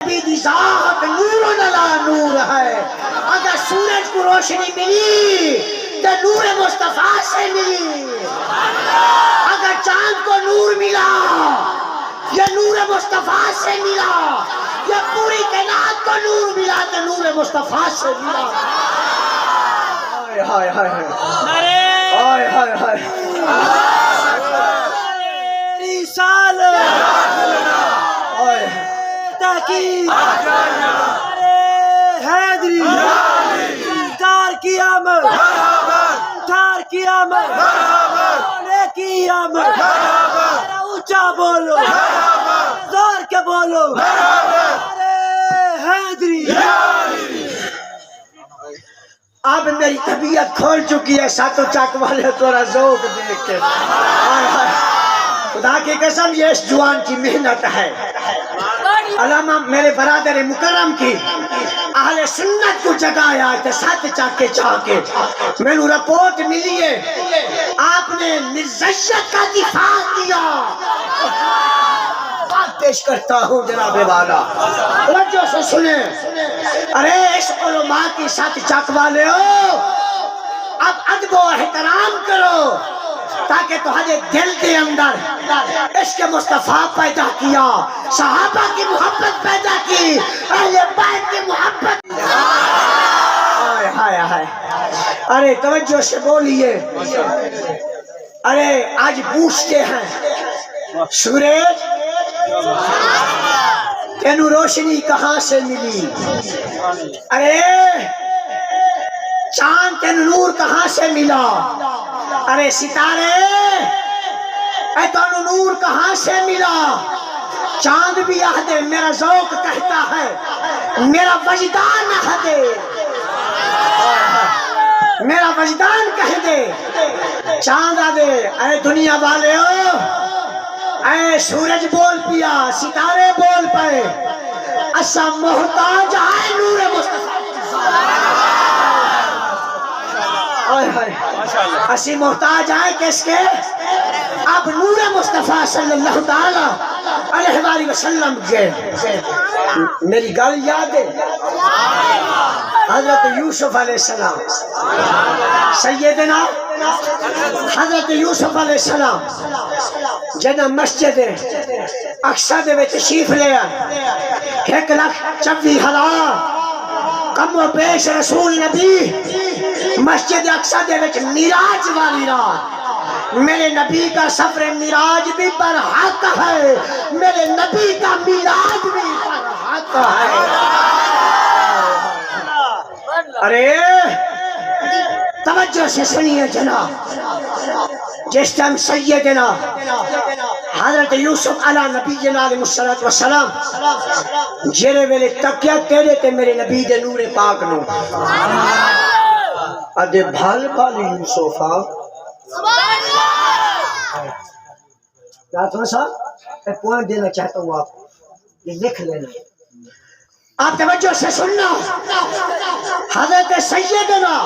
دی ذات نور علی نور ہے. اگر سورج کو روشنی ملی تو نور مصطفیٰ سے ملی. اگر چاند کو نور ملا یہ نور مصطفیٰ سے ملا. یہ پوری کائنات کو نور ملا تو نور مصطفیٰ سے ملا. ہائے ہائے ہائے ہائے ہائے تاکید حیدری تار کی آمد تار کی آمد لے کی آمد. اونچا بولو زور کے بولو حیدری. اب میری طبیعت کھول چکی ہے ساتوں چاک والے تورا ذوق دیکھ کے. خدا کی قسم یہ اس جوان کی محنت ہے. علامہ میرے برادر مکرم کی اہل سنت کو جگایا ہے ساتھ چاک کے چاہ کے. میں نے رپورٹ ملی ہے آپ نے مرزیت کا دفاع کیا. بات پیش کرتا ہوں جناب والا توجہ سے سنیں. ارے اس علماء کی ساتھ چاک والے ہو اب ادب و احترام کرو تاکہ تمہارے دل کے اندر عشق مصطفیٰ پیدا کیا, صحابہ کی محبت پیدا کی, اہل بیت کی محبت. ہائے ہائے ارے توجہ سے بولیے. ارے آج پوچھتے ہیں سورج تینو روشنی کہاں سے ملی؟ ارے چاند تینو نور کہاں سے ملا؟ ارے ستارے اے تینو نور کہاں سے ملا؟ چاند بھی آہدے میرا ذوق کہتا ہے میرا وجدان آہدے میرا وجدان کہہ دے. چاند آدے اے دنیا والے ہو اے سورج بول پیا ستارے بول پائے اسا محتاج ہے نور مصطفیٰ. اسی محتاج ہے کس کے؟ اب نور مصطفیٰ صلی اللہ تعالی علیہ وآلہ وسلم کے. میری گل یاد ہے حضرت یوسف علیہ السلام سیدنا حضرت یوسف علیہ السلام جنہ مسجد اقصی دے وچ تشریف لیا 1,24,000 کم و پیش رسول نبی مسجد اقصی دے وچ معراج والی رات. میرے نبی کا سفر معراج بھی پر حق ہے, میرے نبی کا معراج بھی پر حق ہے. ارے توجہ سے سنیے جناب. جس ٹائم سیدنا حضرت یوسف علیہ نبی علیہ السلام جیرے ویلے تکیا تیرے تے میرے نبی دے نور پاک نو ادے بھال بھالی یوسفہ راتوں صاحب میں پوائنٹ دینا چاہتا ہوں آپ کو, یہ لکھ لینا. آپ توجہ سے سننا. حضرت سیدنا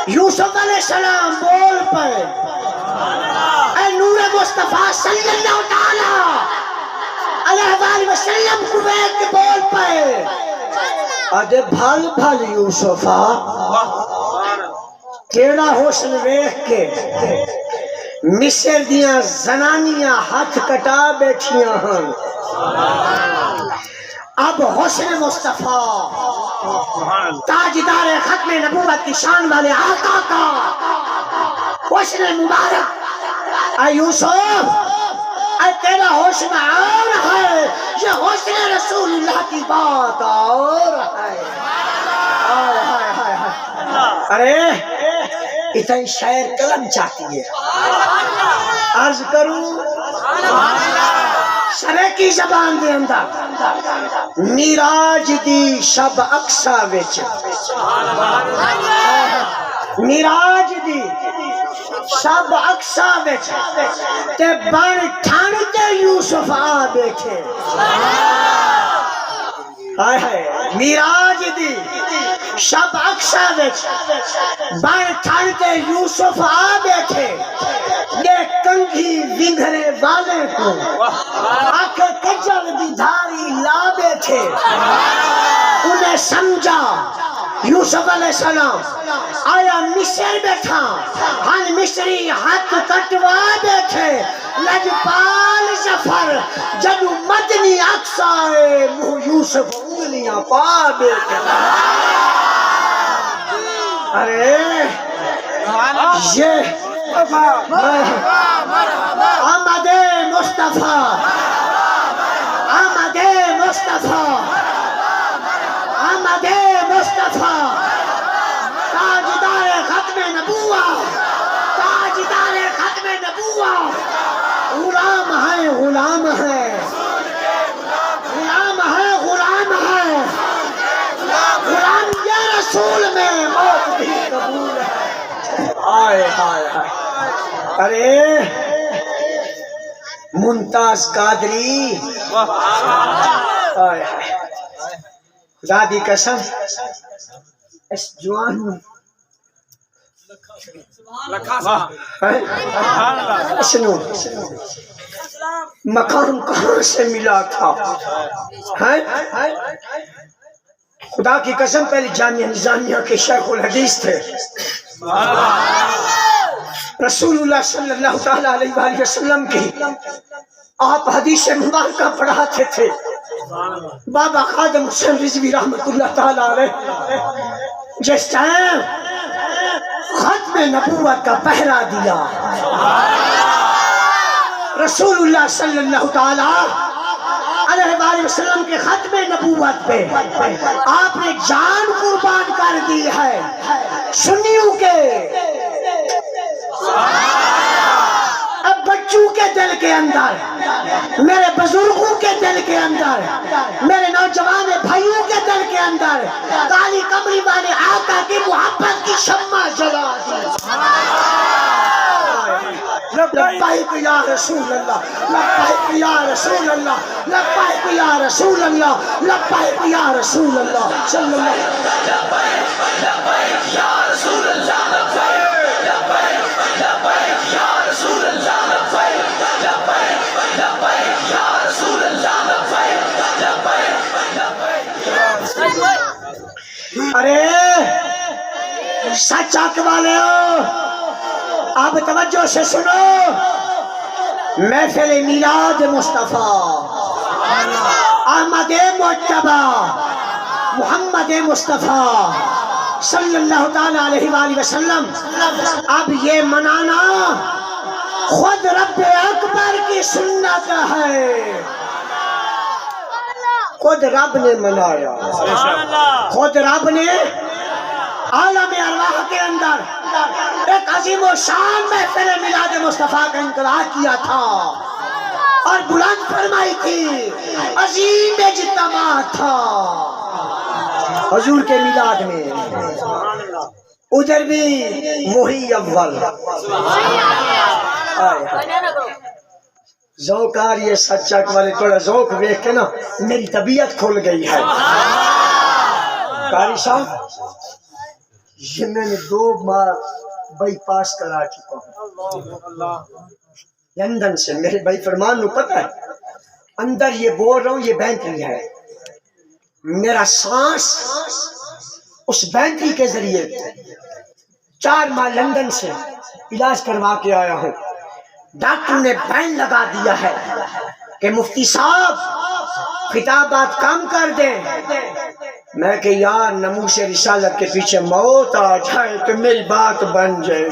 یوسف علیہ السلام بول پائے اے نور مصطفیٰ صلی اللہ تعالی علیہ وآلہ وسلم کو بیٹھ کے بول پائے ادے بھال بھال یوسفہ کیڑا حسن ویکھ کے مصر دیاں زنانیاں ہاتھ کٹا بیٹھیاں ہن. اب حسن مصطفیٰ تاجدار ختم نبوت کی شان والے آقا کا حسن مبارک اے یوسف اے تیرا حسن اور ہے, یہ حسن رسول اللہ کی بات اور ہے. ارے اتنی شاعر قلم چاہتی ہے. عرض کروں سرے کی زبان دے اندر معراج دی شب اقصی وچ معراج دی شب اقصی وچ تے بن ٹھن تے یوسف آ بیٹھے. ہائے ہائے معراج دی شب اقصی وچ بن ٹھن تے یوسف آ بیٹھے. یہ کنگھی ونگھرے والے کو آنکھ کجل دی دھاری لا بیٹھے. تھے، انہیں سمجھا یوسف علیہ السلام آیا مصر بیٹھا، ہن مصری ہاتھ کٹوا بیٹھے، لجپال ظفر جدو مدنی اقصائے منہ یوسف انگلیاں پا بیٹھے۔ ارے یہ آمد مصطفیٰ، آمد مصطفیٰ، آمد مصطفیٰ، تاجدار ختم نبوت، تاجدار ختم نبوت، غلام ہے غلام ہے، غلام ہے غلام ہے، غلام یا رسول میں موت بھی قبول ہے۔ آئے ہائے ہائے، ارے ممتاز قادری، آئے ہائے، خدا دی قسم اس جوان سنو مقام کہاں سے ملا تھا؟ خدا کی قسم پہلے جامعہ نظامیہ کے شیخ الحدیث تھے، رسول اللہ صلی اللہ تعالیٰ علیہ وآلہ وسلم کی آپ حدیث مبارکہ پڑھاتے تھے۔ بابا خادم حسین رضوی رحمت اللہ تعالیٰ علیہ جس ٹائم ختم نبوت کا پہرا دیا، رسول اللہ صلی اللہ تعالیٰ علیہ وآلہ وسلم کے ختم نبوت پہ آپ نے جان قربان کر دی ہے۔ سنیوں کے اب بچوں کے دل کے اندر، میرے بزرگوں کے دل کے اندر، میرے نوجوان بھائیوں کے دل کے اندر کالی کمری والے آقا کی محبت کی شمع جلا دی۔ لبیک یا رسول اللہ، لبیک یا رسول اللہ، لبیک یا رسول اللہ، لبیک یا رسول اللہ صلی اللہ علیہ وسلم۔ لبیک یا رسول اللہ، لبیک یا رسول اللہ، لبیک یا رسول اللہ، لبیک۔ ارے سچ آنکھ والے ہو، اب توجہ سے سنو، محفل میلاد مصطفیٰ، احمد مجتبی، محمد مصطفیٰ صلی اللہ تعالیٰ علیہ وآلہ وسلم، اب یہ منانا خود رب اکبر کی سنت ہے۔ خود رب نے منایا، خود رب نے عالم ارواح کے اندر ایک عظیم و شان محفل میلاد مصطفیٰ کا انعقاد کیا تھا اور بلند فرمائی تھی، عظیم اجتماع تھا حضور کے میلاد میں۔ ادھر بھی وہی اول ذوق آ رہی ہے، سچا والے تھوڑا ذوق دیکھ کے نا میری طبیعت کھل گئی ہے۔ قاری صاحب یہ میں نے 2 بار بائی پاس کرا چکا ہوں لندن سے، میرے بھائی فرمان نو پتہ ہے اندر یہ بول رہا ہوں، یہ بینٹری ہے، میرا سانس اس بینٹری کے ذریعے 4 ماہ لندن سے علاج کروا کے آیا ہوں۔ ڈاکٹر نے بین لگا دیا ہے کہ مفتی صاحب خطابات کم کر دیں۔ میں کہ یار نموش رسالت کے پیچھے موت آ جائے تو میری بات بن جائے۔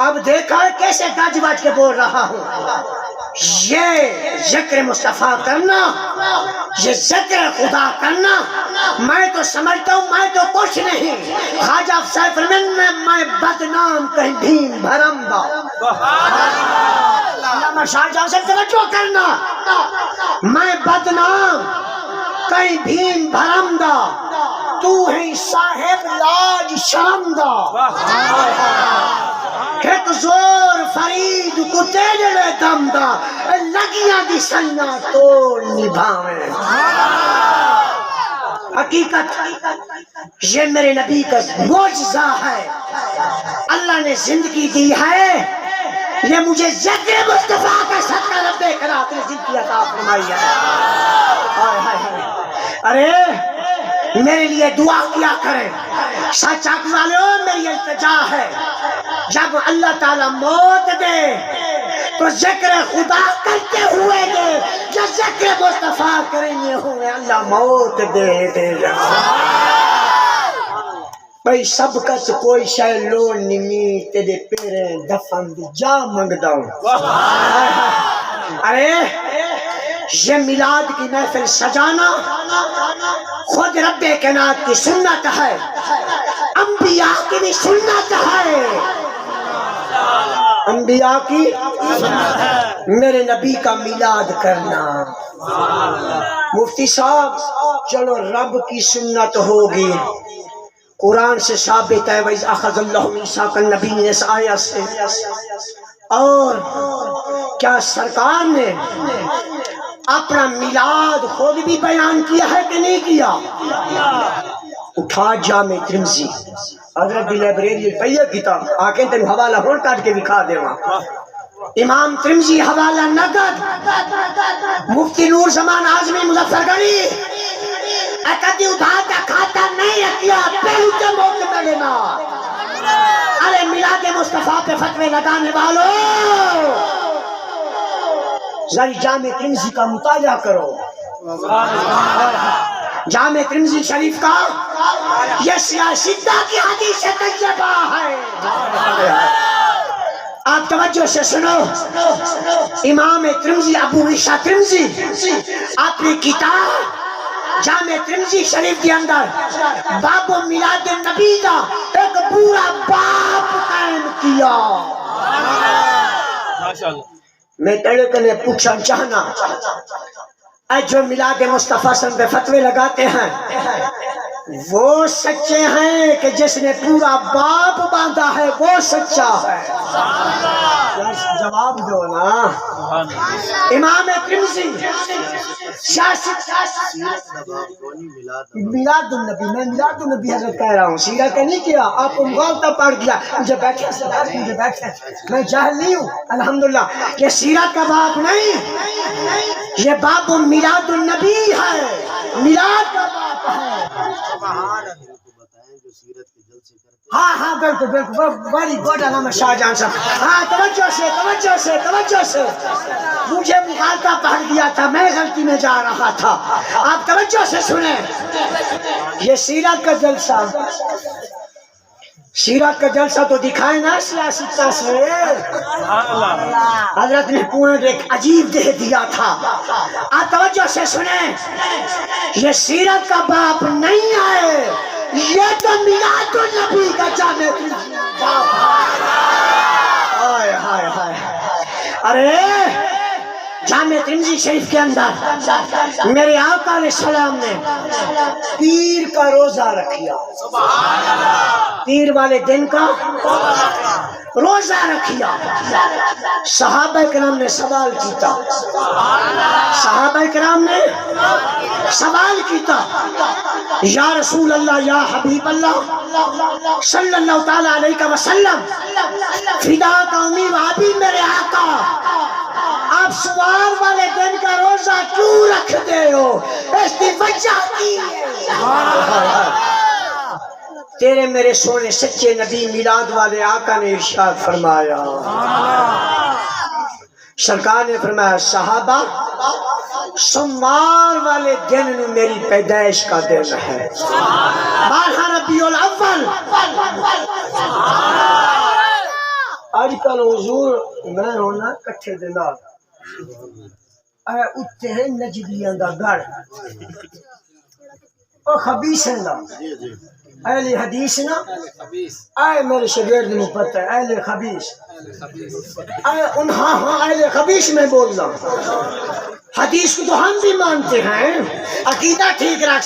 اب دیکھا کیسے گج بج کے بول رہا ہوں، یہ ذکر مصطفیٰ کرنا، یہ ذکر خدا کرنا، میں تو سمجھتا ہوں میں تو کچھ نہیں، خواجہ افسر فرمین میں بدنام کہیں بھیم بھرم دا۔ علامہ شاہ جہاں سے توجہ کرنا، میں بدنام کہیں بھیم بھرم دا، تو ہے صاحب لاج شرم دا۔ ایک زور فرید کو تیجڑے دم دا، لگیاں دی سنہ توڑ نبھاویں۔ حقیقت یہ میرے نبی کا معجزہ ہے، اللہ نے زندگی دی ہے یہ مجھے ذکر مصطفیٰ کا صدقہ رب کرات نے زندگی عطا فرمائی ہے. ہائے ہائے ہائے. ارے میرے لیے دعا کیا کریں. سچ حق والوں میری التجا ہے جب اللہ تعالیٰ موت دے تو ذکر خدا کرتے ہوئے دے, جب ذکر مصطفیٰ کریں ہوئے اللہ موت دے بھئی سب کچھ کوئی شے لوڑ نہیں تیرے پیریں دفن دی جا منگدا ہوں. ارے یہ میلاد کی محفل سجانا خود رب کائنات کی سنت ہے, انبیاء کی بھی سنت ہے. انبیاء کی میرے نبی کا میلاد کرنا. مفتی صاحب چلو رب کی سنت ہوگی, قرآن سے ثابت ہے وَإِذْ أَخَذَ اللَّهُ مِيثَاقَ النَّبِيِّينَ اس آیت سے. اور کیا سرکار نے اپنا میلاد خود بھی بیان کیا ہے کہ نہیں کیا؟ اٹھا جامع ترمذی حضرت دی لائبریری پہیا کتاب آکے تین حوالہ ہون کاٹ کے دکھا دے وہاں. امام ترمذی حوالہ نقد, مفتی نور زمان اعظمی مظفر گڑھی اکدی ادھاتا کھاتا نہیں رکھیا پہلو کے موقع میں لینا. ارے میلاد مصطفیٰ پہ فتوے لگانے والوں ذرا جامع ترمذی کا مطالعہ کرو. جامع ترمذی شریف کا یہ سیاستہ کی حدیث تجربہ ہے. آپ توجہ سے سنو. امام ترمذی ابو عیسیٰ ترمذی اپنی کتاب جامع ترمذی شریف کے اندر باب میلاد النبی کا ایک پورا باب قائم کیا. میں تیرے کنے پوچھنا چاہنا اے جو میلاد مصطفیٰ صلی اللہ علیہ وسلم پہ فتوے لگاتے ہیں وہ سچے ہیں کہ جس نے پورا باب باندھا ہے وہ سچا ہے؟ جواب دو نا. امام ترمذی میلاد النبی, میں میلاد النبی حضرت کہہ رہا ہوں, سیرت کا نہیں کیا. آپ کو مغالطہ پڑھ دیا. مجھے بیٹھے میں جاہل نہیں ہوں الحمدللہ. یہ سیرت کا باب نہیں, یہ باب میلاد النبی ہے, میلاد کا باب ہے. ہاں ہاں بالکل بالکل بڑی گوڈ علامہ شاہ جان صاحب. ہاں توجہ سے مجھے مغالطہ پڑھ دیا تھا, میں غلطی میں جا رہا تھا. آپ توجہ سے سنیں. یہ سیرت کا جلسہ, سیرت کا جلسہ تو دکھائے نا سیاستہ سے. حضرت نے پوائنٹ ایک عجیب دے دیا تھا. آپ توجہ سے سنیں. یہ سیرت کا باپ نہیں ہے, یہ تو میلاد النبی کا جامع باپ. ہائے ہائے ہائے. ارے جامع ترمذی شریف کے اندر میرے آقا علیہ السلام نے پیر کا روزہ رکھیا, پیر والے دن کا روزہ رکھیا. صحابہ کرام نے سوال کیتا, صحابہ کرام نے سوال کیتا یا رسول اللہ یا حبیب اللہ صلی اللہ تعالی علیہ وسلم فدا قومی وابی میرے آقا, آپ سوار والے دن کا روزہ کیوں رکھتے ہو؟ اس کی وجہ کی تیرے میرے سونے سچے نبی میلاد والے آقا نے ارشاد فرمایا. سرکار نے فرمایا صحابہ سوموار والے دن میری پیدائش کا دن ہے, 12 ربیع الاول. آج کل حضور میں ہونا کٹھے دلا اے اتے ہیں نجدیاں دا گھر او خبیث ہیں دا اہل حدیث نا, اے میرے شگرد میں پتہ ہے اہل خبیث, اے انہاں اہل خبیث میں بول رہا. حدیث کو تو ہم بھی مانتے ہیں, عقیدہ ٹھیک رکھ